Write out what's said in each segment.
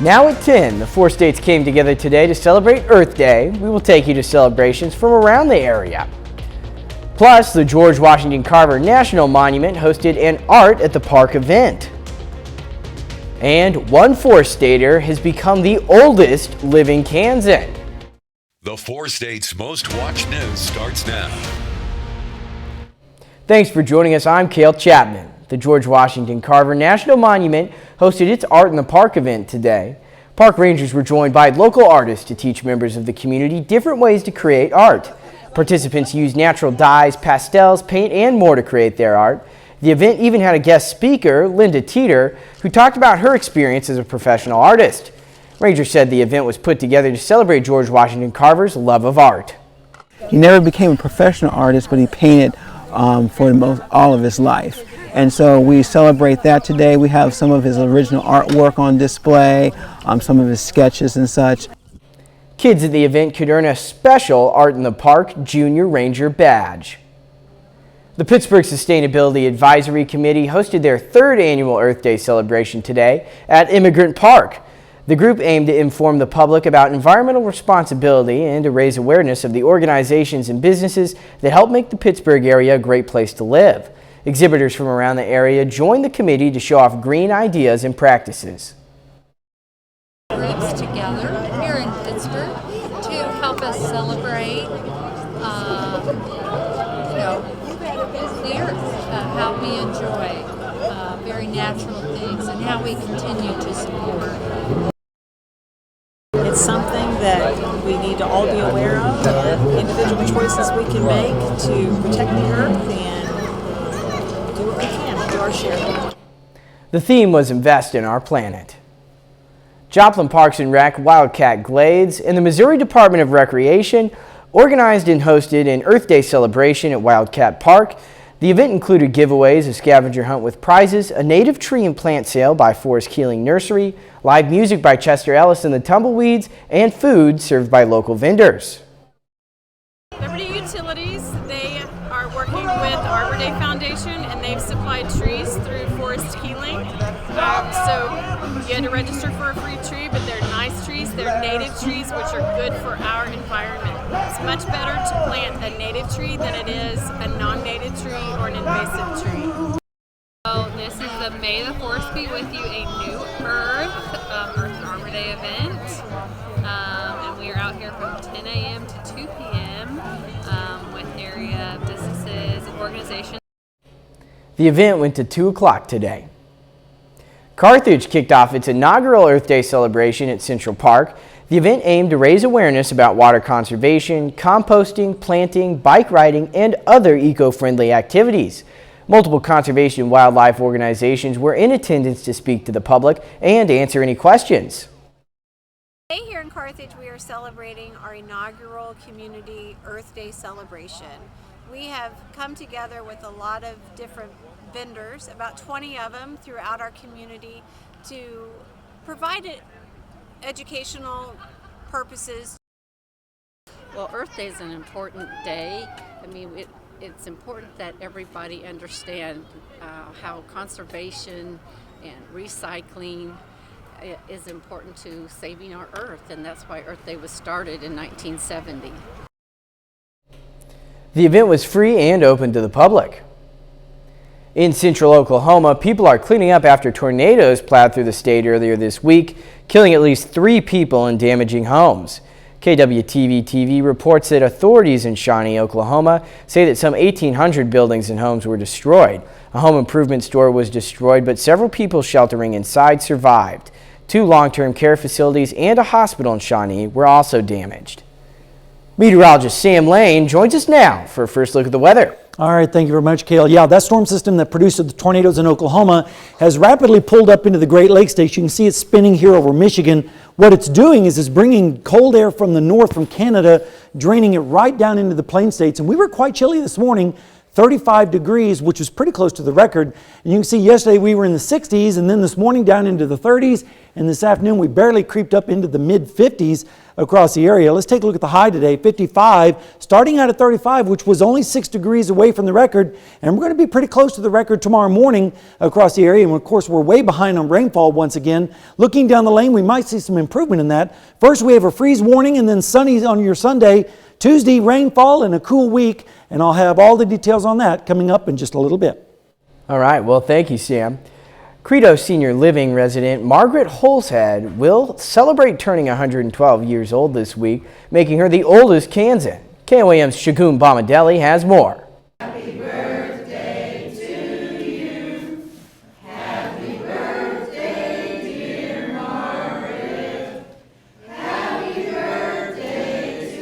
Now at 10, the 4 states came together today to celebrate Earth Day. We will take you to celebrations from around the area. Plus, the George Washington Carver National Monument hosted an Art at the Park event. And one 4-stater has become the oldest living Kansan. The 4 states' most watched news starts now. Thanks for joining us. I'm Cale Chapman. The George Washington Carver National Monument hosted its Art in the Park event today. Park rangers were joined by local artists to teach members of the community different ways to create art. Participants used natural dyes, pastels, paint, and more to create their art. The event even had a guest speaker, Linda Teeter, who talked about her experience as a professional artist. Rangers said the event was put together to celebrate George Washington Carver's love of art. He never became a professional artist, but he painted for all of his life. And so we celebrate that today. We have some of his original artwork on display, some of his sketches and such. Kids at the event could earn a special Art in the Park Junior Ranger badge. The Pittsburgh Sustainability Advisory Committee hosted their 3rd annual Earth Day celebration today at Immigrant Park. The group aimed to inform the public about environmental responsibility and to raise awareness of the organizations and businesses that help make the Pittsburgh area a great place to live. Exhibitors from around the area joined the committee to show off green ideas and practices. Groups together here in Pittsburgh to help us celebrate the earth, how we enjoy very natural things and how we continue to support. It's something that we need to all be aware of, and individual choices we can make to protect the earth and do what we can, do our share. The theme was Invest in Our Planet. Joplin Parks and Rec, Wildcat Glades, and the Missouri Department of Recreation organized and hosted an Earth Day celebration at Wildcat Park. The event included giveaways, a scavenger hunt with prizes, a native tree and plant sale by Forest Keeling Nursery, live music by Chester Ellis and the Tumbleweeds, and food served by local vendors. Liberty Utilities, they are working with Arbor Day Foundation, and they've supplied trees through Forest Keeling. So you had to register for a free tree, but they're nice trees. They're native trees, which are good for our environment. It's much better to plant a native tree than it is a non-native tree or an invasive tree. So this is the May the Forest Be With You, a New Earth Arbor Day event. And we are out here from 10 a.m. to 2 p.m. With area businesses and organizations. The event went to 2 o'clock today. Carthage kicked off its inaugural Earth Day celebration at Central Park. The event aimed to raise awareness about water conservation, composting, planting, bike riding, and other eco-friendly activities. Multiple conservation and wildlife organizations were in attendance to speak to the public and answer any questions. Today here in Carthage, we are celebrating our inaugural Community Earth Day celebration. We have come together with a lot of different vendors, about 20 of them throughout our community, to provide educational purposes. Well, Earth Day is an important day. I mean, it's important that everybody understand how conservation and recycling is important to saving our earth, and that's why Earth Day was started in 1970. The event was free and open to the public. In central Oklahoma, people are cleaning up after tornadoes plowed through the state earlier this week, killing at least 3 people and damaging homes. KWTV-TV reports that authorities in Shawnee, Oklahoma say that some 1,800 buildings and homes were destroyed. A home improvement store was destroyed, but several people sheltering inside survived. 2 long-term care facilities and a hospital in Shawnee were also damaged. Meteorologist Sam Lane joins us now for a first look at the weather. All right, thank you very much, Cale. Yeah, that storm system that produced the tornadoes in Oklahoma has rapidly pulled up into the Great Lakes State. You can see it spinning here over Michigan. What it's doing is it's bringing cold air from the north, from Canada, draining it right down into the plain states. And we were quite chilly this morning, 35 degrees, which was pretty close to the record. And you can see yesterday we were in the 60s, and then this morning down into the 30s, and this afternoon we barely creeped up into the mid 50s across the area. Let's take a look at the high today, 55, starting out at 35, which was only 6 degrees away from the record, and we're going to be pretty close to the record tomorrow morning across the area. And of course we're way behind on rainfall once again. Looking down the lane, we might see some improvement in that. First we have a freeze warning, and then sunny on your Sunday. Tuesday, rainfall and a cool week, and I'll have all the details on that coming up in just a little bit. All right, well, thank you, Sam. Credo Senior Living resident Margaret Holshead will celebrate turning 112 years old this week, making her the oldest Kansan. KOAM's Shagun Bomadelli has more. Happy birthday to you. Happy birthday, dear Margaret. Happy birthday to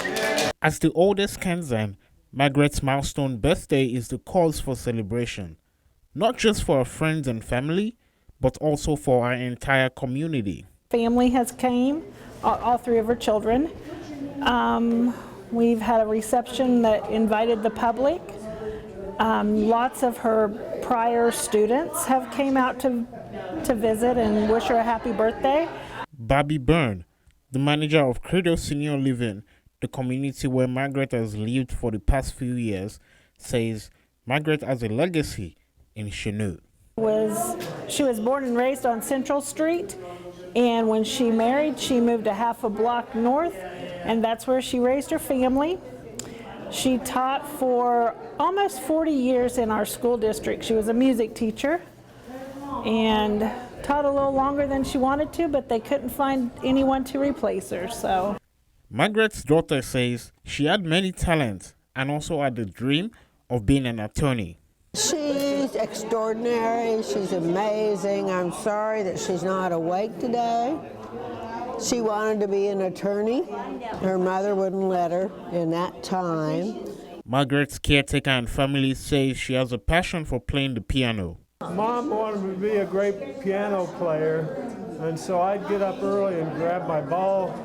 you. As the oldest Kansan, Margaret's milestone birthday is the cause for celebration, not just for her friends and family, but also for our entire community. Family has came, all three of her children. We've had a reception that invited the public. Lots of her prior students have came out to visit and wish her a happy birthday. Bobby Byrne, the manager of Credo Senior Living, the community where Margaret has lived for the past few years, says Margaret has a legacy in Chanute. She was born and raised on Central Street, and when she married, she moved a half a block north, and that's where she raised her family. She taught for almost 40 years in our school district. She was a music teacher and taught a little longer than she wanted to, but they couldn't find anyone to replace her, so. Margaret's daughter says she had many talents and also had the dream of being an attorney. She's extraordinary. She's amazing. I'm sorry that she's not awake today. She wanted to be an attorney. Her mother wouldn't let her in that time. Margaret's caretaker and family say she has a passion for playing the piano. Mom wanted me to be a great piano player, and so I'd get up early and grab my ball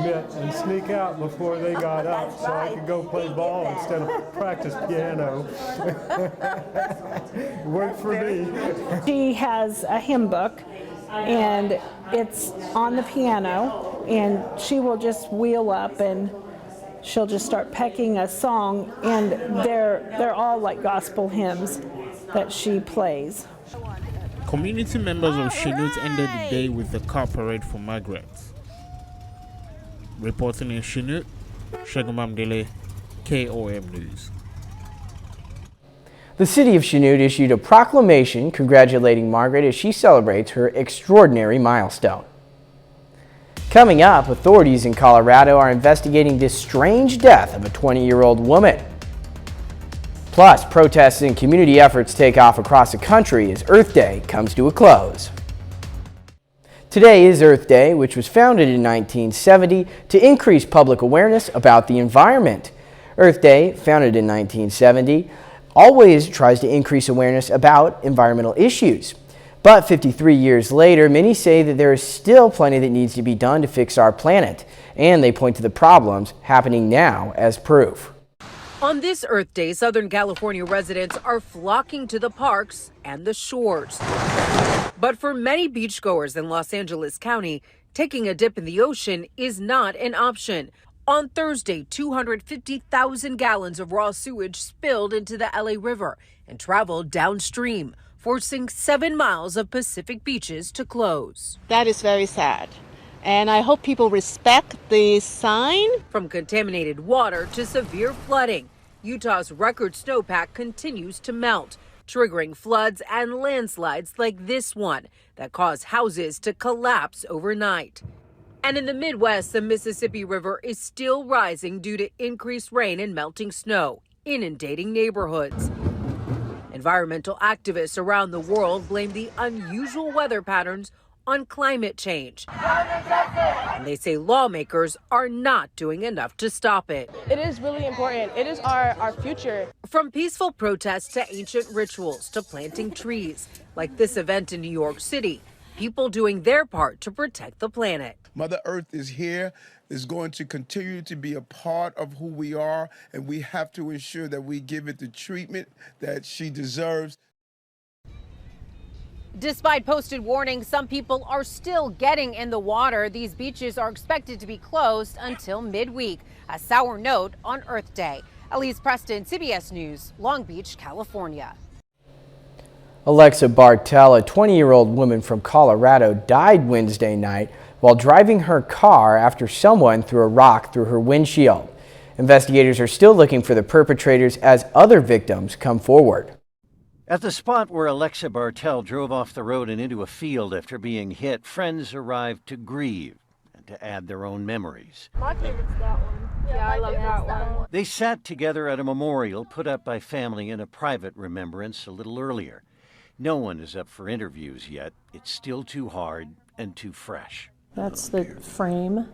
mitt and sneak out before they got up so I could go play ball instead of practice piano. Worked for me. She has a hymn book, and it's on the piano, and she will just wheel up and she'll just start pecking a song, and they're all like gospel hymns that she plays. Community members of Chanute ended the day with the car parade for Margaret. Reporting in Chanute, Shagun Bomadelli, KOAM News. The city of Chanute issued a proclamation congratulating Margaret as she celebrates her extraordinary milestone. Coming up, authorities in Colorado are investigating this strange death of a 20-year-old woman. Plus, protests and community efforts take off across the country as Earth Day comes to a close. Today is Earth Day, which was founded in 1970 to increase public awareness about the environment. Earth Day, founded in 1970, always tries to increase awareness about environmental issues. But 53 years later, many say that there is still plenty that needs to be done to fix our planet, and they point to the problems happening now as proof. On this Earth Day, Southern California residents are flocking to the parks and the shores. But for many beachgoers in Los Angeles County, taking a dip in the ocean is not an option. On Thursday, 250,000 gallons of raw sewage spilled into the LA River and traveled downstream, forcing 7 miles of Pacific beaches to close. That is very sad. And I hope people respect the sign. From contaminated water to severe flooding, Utah's record snowpack continues to melt, triggering floods and landslides like this one that cause houses to collapse overnight. And in the Midwest, the Mississippi River is still rising due to increased rain and melting snow, inundating neighborhoods. Environmental activists around the world blame the unusual weather patterns on climate change. And they say lawmakers are not doing enough to stop it. It is really important. It is our future. From peaceful protests to ancient rituals to planting trees, like this event in New York City, people doing their part to protect the planet. Mother Earth is here, is going to continue to be a part of who we are, and we have to ensure that we give it the treatment that she deserves. Despite posted warnings, some people are still getting in the water. These beaches are expected to be closed until midweek. A sour note on Earth Day. Elise Preston, CBS News, Long Beach, California. Alexa Bartel, a 20-year-old woman from Colorado, died Wednesday night while driving her car after someone threw a rock through her windshield. Investigators are still looking for the perpetrators as other victims come forward. At the spot where Alexa Bartel drove off the road and into a field after being hit, friends arrived to grieve and to add their own memories. My favorite's that one. Yeah, I love that one. They sat together at a memorial put up by family in a private remembrance a little earlier. No one is up for interviews yet. It's still too hard and too fresh. That's the frame,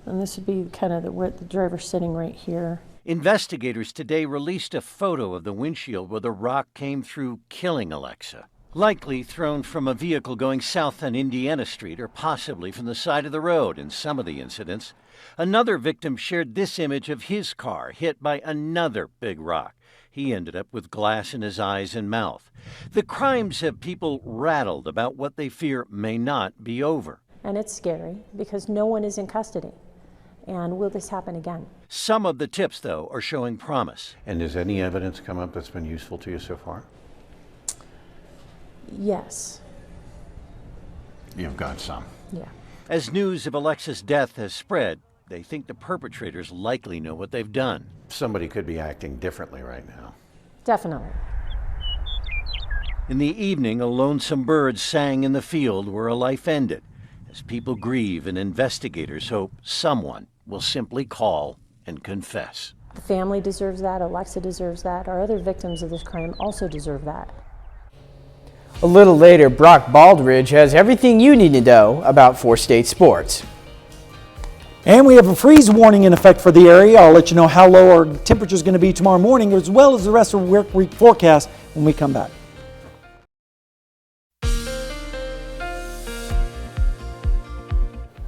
and this would be kind of where the driver's sitting right here. Investigators today released a photo of the windshield where the rock came through, killing Alexa. Likely thrown from a vehicle going south on Indiana Street or possibly from the side of the road in some of the incidents. Another victim shared this image of his car hit by another big rock. He ended up with glass in his eyes and mouth. The crimes have people rattled about what they fear may not be over. And it's scary because no one is in custody. And will this happen again? Some of the tips, though, are showing promise. And has any evidence come up that's been useful to you so far? Yes. You've got some. Yeah. As news of Alexa's death has spread, they think the perpetrators likely know what they've done. Somebody could be acting differently right now. Definitely. In the evening, a lonesome bird sang in the field where a life ended. As people grieve and investigators hope someone will simply call and confess. The family deserves that. Alexa deserves that. Our other victims of this crime also deserve that. A little later, Brock Baldridge has everything you need to know about four-state sports. And we have a freeze warning in effect for the area. I'll let you know how low our temperature is going to be tomorrow morning, as well as the rest of the work week forecast when we come back.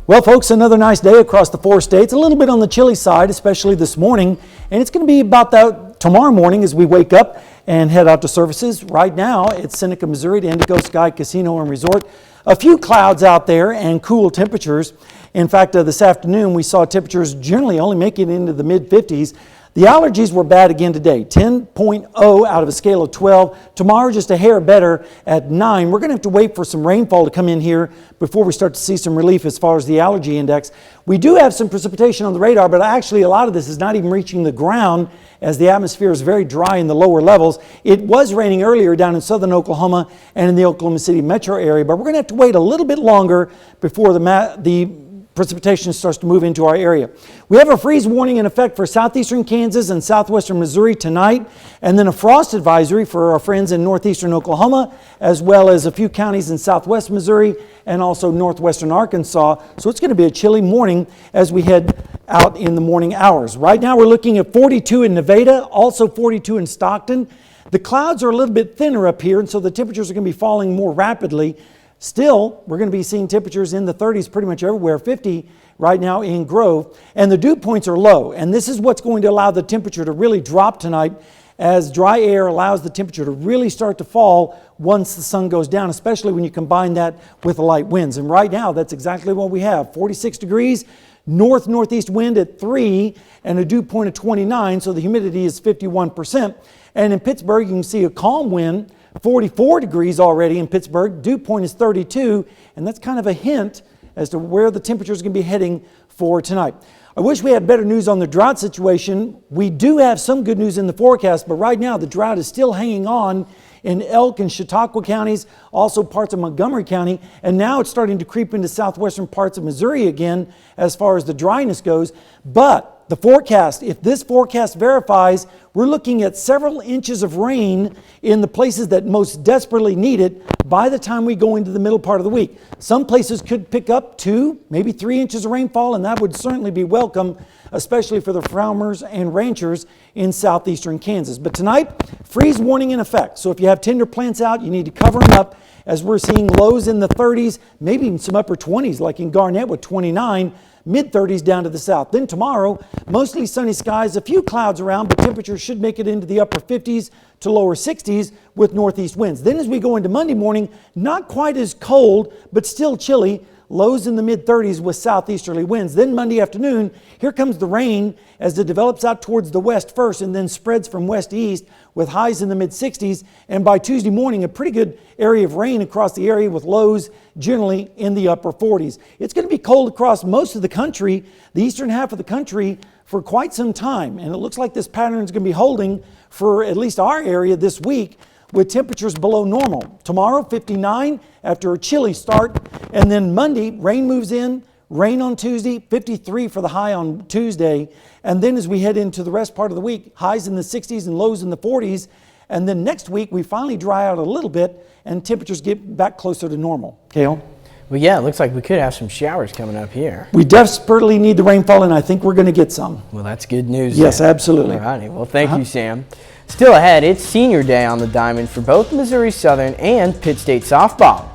Well, folks, another nice day across the four states. A little bit on the chilly side, especially this morning. And it's going to be about that tomorrow morning as we wake up and head out to services. Right now, it's Seneca, Missouri to Indigo Sky Casino and Resort. A few clouds out there and cool temperatures. In fact, this afternoon, we saw temperatures generally only making it into the mid-50s. The allergies were bad again today, 10.0 out of a scale of 12. Tomorrow, just a hair better at 9. We're going to have to wait for some rainfall to come in here before we start to see some relief as far as the allergy index. We do have some precipitation on the radar, but actually a lot of this is not even reaching the ground as the atmosphere is very dry in the lower levels. It was raining earlier down in southern Oklahoma and in the Oklahoma City metro area, but we're going to have to wait a little bit longer before the precipitation starts to move into our area. We have a freeze warning in effect for southeastern Kansas and southwestern Missouri tonight, and then a frost advisory for our friends in northeastern Oklahoma, as well as a few counties in southwest Missouri and also northwestern Arkansas. So it's going to be a chilly morning as we head out in the morning hours. Right now we're looking at 42 in Nevada, also 42 in Stockton. The clouds are a little bit thinner up here, and so the temperatures are going to be falling more rapidly. Still, we're going to be seeing temperatures in the 30s pretty much everywhere, 50 right now in Grove, and the dew points are low, and this is what's going to allow the temperature to really drop tonight as dry air allows the temperature to really start to fall once the sun goes down, especially when you combine that with the light winds. And right now, that's exactly what we have, 46 degrees, northeast wind at 3, and a dew point of 29, so the humidity is 51%. And in Pittsburgh, you can see a calm wind, 44 degrees already in Pittsburgh. Dew point is 32, and that's kind of a hint as to where the temperature is going to be heading for tonight. I wish we had better news on the drought situation. We do have some good news in the forecast, but right now the drought is still hanging on in Elk and Chautauqua counties, also parts of Montgomery County, and now it's starting to creep into southwestern parts of Missouri again as far as the dryness goes. But the forecast, if this forecast verifies, we're looking at several inches of rain in the places that most desperately need it by the time we go into the middle part of the week. Some places could pick up 2, maybe 3 inches of rainfall, and that would certainly be welcome, especially for the farmers and ranchers in southeastern Kansas. But tonight, freeze warning in effect. So if you have tender plants out, you need to cover them up, as we're seeing lows in the 30s, maybe even some upper 20s, like in Garnett with 29, mid-30s down to the south. Then tomorrow, mostly sunny skies, a few clouds around, but temperatures should make it into the upper 50s to lower 60s with northeast winds. Then as we go into Monday morning, not quite as cold, but still chilly. Lows in the mid-30s with southeasterly winds. Then Monday afternoon, here comes the rain as it develops out towards the west first and then spreads from west to east with highs in the mid-60s. And by Tuesday morning, a pretty good area of rain across the area with lows generally in the upper 40s. It's going to be cold across most of the country, the eastern half of the country, for quite some time. And it looks like this pattern is going to be holding for at least our area this week, with temperatures below normal. Tomorrow, 59 after a chilly start. And then Monday, rain moves in, rain on Tuesday, 53 for the high on Tuesday. And then as we head into the rest part of the week, highs in the 60s and lows in the 40s. And then next week, we finally dry out a little bit and temperatures get back closer to normal. Cale? Well, yeah, it looks like we could have some showers coming up here. We desperately need the rainfall, and I think we're going to get some. Well, that's good news. Yes, then. absolutely. All righty. Well, thank you, Sam. Still ahead, it's Senior Day on the Diamond for both Missouri Southern and Pitt State softball.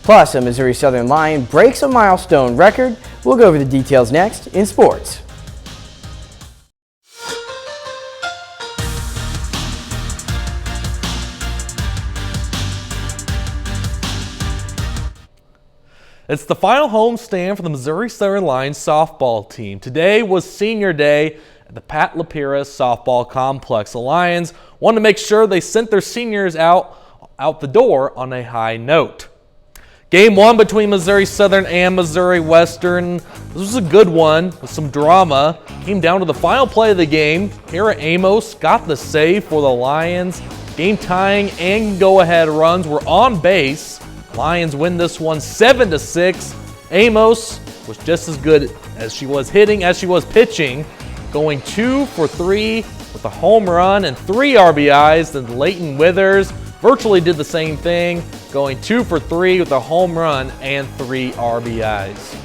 Plus, a Missouri Southern Lion breaks a milestone record. We'll go over the details next in sports. It's the final homestand for the Missouri Southern Lions softball team. Today was Senior Day at the Pat Lapira Softball Complex. The Lions wanted to make sure they sent their seniors out the door on a high note. Game 1 between Missouri Southern and Missouri Western. This was a good one with some drama. Came down to the final play of the game. Kara Amos got the save for the Lions. Game tying and go-ahead runs were on base. Lions win this one 7-6. Amos was just as good as she was hitting as she was pitching, going 2 for 3 with a home run and 3 RBIs. Then Leighton Withers virtually did the same thing, going 2 for 3 with a home run and 3 RBIs.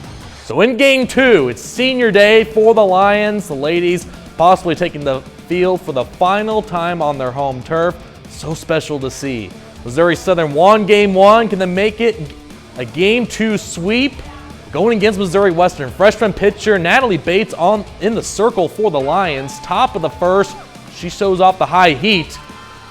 So in Game 2, it's Senior Day for the Lions. The ladies possibly taking the field for the final time on their home turf. So special to see. Missouri Southern won Game 1. Can they make it a Game 2 sweep? Going against Missouri Western, freshman pitcher Natalie Bates in the circle for the Lions. Top of the first, she shows off the high heat,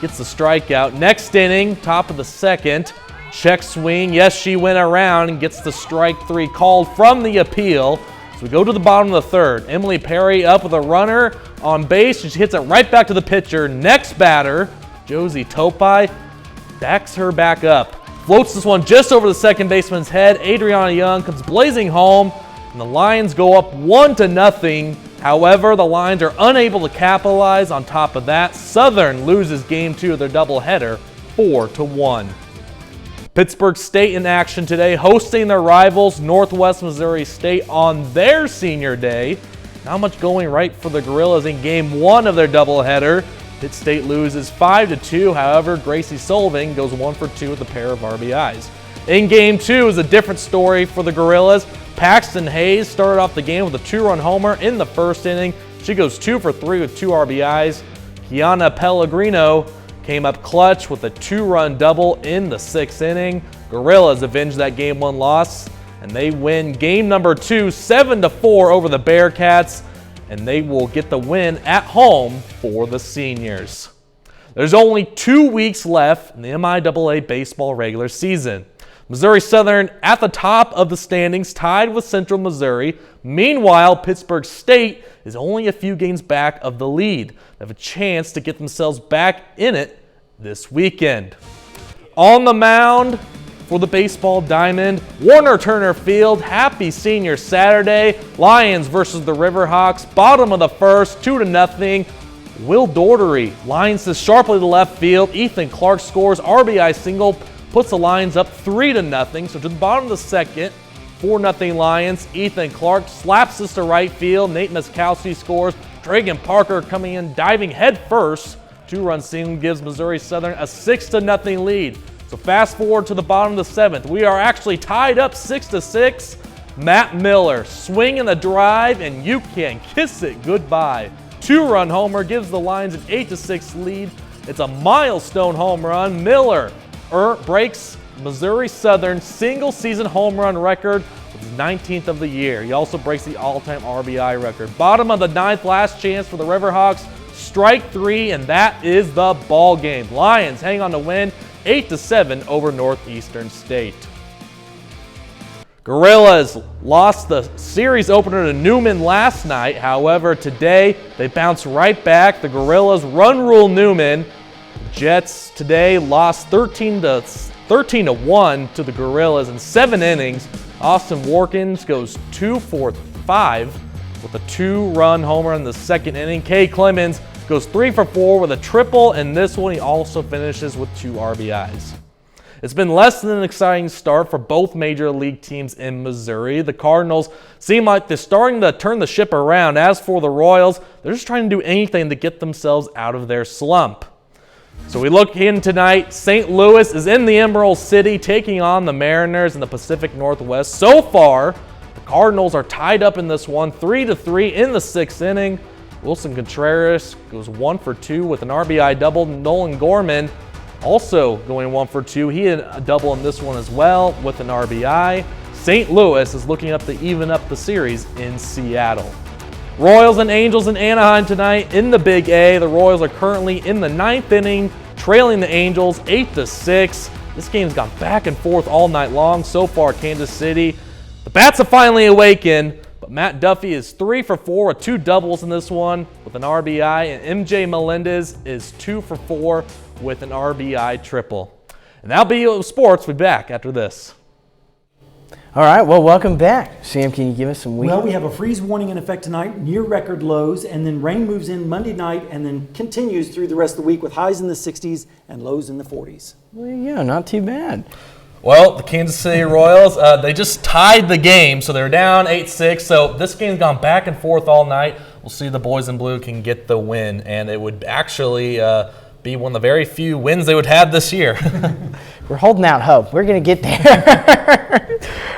gets the strikeout. Next inning, top of the second, check swing. Yes, she went around and gets the strike 3 called from the appeal. So we go to the bottom of the third. Emily Perry up with a runner on base, and she hits it right back to the pitcher. Next batter, Josie Topai, backs her back up. Floats this one just over the second baseman's head. Adriana Young comes blazing home, and the Lions go up 1-0. However, the Lions are unable to capitalize. On top of that, Southern loses Game 2 of their doubleheader 4-1. Pittsburgh State in action today, hosting their rivals Northwest Missouri State on their Senior Day. Not much going right for the Gorillas in Game 1 of their doubleheader. Pitt State loses 5-2. However, Gracie Solving goes 1 for 2 with a pair of RBIs. In Game 2 is a different story for the Gorillas. Paxton Hayes started off the game with a 2-run homer in the first inning. She goes 2 for 3 with 2 RBIs. Kiana Pellegrino came up clutch with a 2-run double in the 6th inning. Gorillas avenge that Game 1 loss, and they win Game number 2 7-4 over the Bearcats, and they will get the win at home for the seniors. There's only 2 weeks left in the MIAA baseball regular season. Missouri Southern at the top of the standings, tied with Central Missouri. Meanwhile, Pittsburgh State is only a few games back of the lead. They have a chance to get themselves back in it this weekend. On the mound for the baseball diamond, Warner Turner Field. Happy Senior Saturday. Lions versus the Riverhawks. Bottom of the first, 2-0. Will Daugherty lines this sharply to left field. Ethan Clark scores RBI single, puts the Lions up 3-0. So to the bottom of the second, 4-0 Lions. Ethan Clark slaps this to right field. Nate Miskowski scores. Dragan Parker coming in, diving head first. 2-run single gives Missouri Southern a 6-0 lead. So fast forward to the bottom of the 7th. We are actually tied up 6-6. Matt Miller swinging the drive, and you can kiss it goodbye. 2-run homer gives the Lions an 8-6 lead. It's a milestone home run. Miller breaks Missouri Southern's single-season home run record with his 19th of the year. He also breaks the all-time RBI record. Bottom of the 9th, last chance for the Riverhawks. Strike 3, and that is the ball game. Lions hang on to win 8-7 over Northeastern State. Gorillas lost the series opener to Newman last night. However, today they bounce right back. The Gorillas run rule Newman. Jets today lost 13-1 to the Gorillas in 7 innings. Austin Warkins goes 2 for 5 with a 2-run homer in the 2nd inning. Kay Clemens goes 3 for 4 with a triple, and this one he also finishes with 2 RBIs. It's been less than an exciting start for both major league teams in Missouri. The Cardinals seem like they're starting to turn the ship around. As for the Royals, they're just trying to do anything to get themselves out of their slump. So we look in tonight. St. Louis is in the Emerald City taking on the Mariners in the Pacific Northwest. So far, the Cardinals are tied up in this one, 3-3 in the 6th inning. Wilson Contreras goes 1 for 2 with an RBI double. Nolan Gorman also going 1 for 2. He had a double in this one as well with an RBI. St. Louis is looking up to even up the series in Seattle. Royals and Angels in Anaheim tonight in the Big A. The Royals are currently in the 9th inning, trailing the Angels 8-6. This game's gone back and forth all night long. So far, Kansas City, the bats have finally awakened, but Matt Duffy is 3 for 4 with 2 doubles in this one with an RBI, and MJ Melendez is 2 for 4 with an RBI triple. And that'll be sports. We'll be back after this. All right, well, welcome back. Sam, can you give us some weekend? Well, we have a freeze warning in effect tonight, near record lows, and then rain moves in Monday night and then continues through the rest of the week with highs in the 60s and lows in the 40s. Well, yeah, not too bad. Well, the Kansas City Royals, they just tied the game, so they're down 8-6. So this game's gone back and forth all night. We'll see if the boys in blue can get the win, and it would actually be one of the very few wins they would have this year. We're holding out hope. We're going to get there.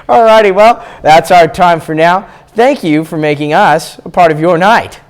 All righty, well, that's our time for now. Thank you for making us a part of your night.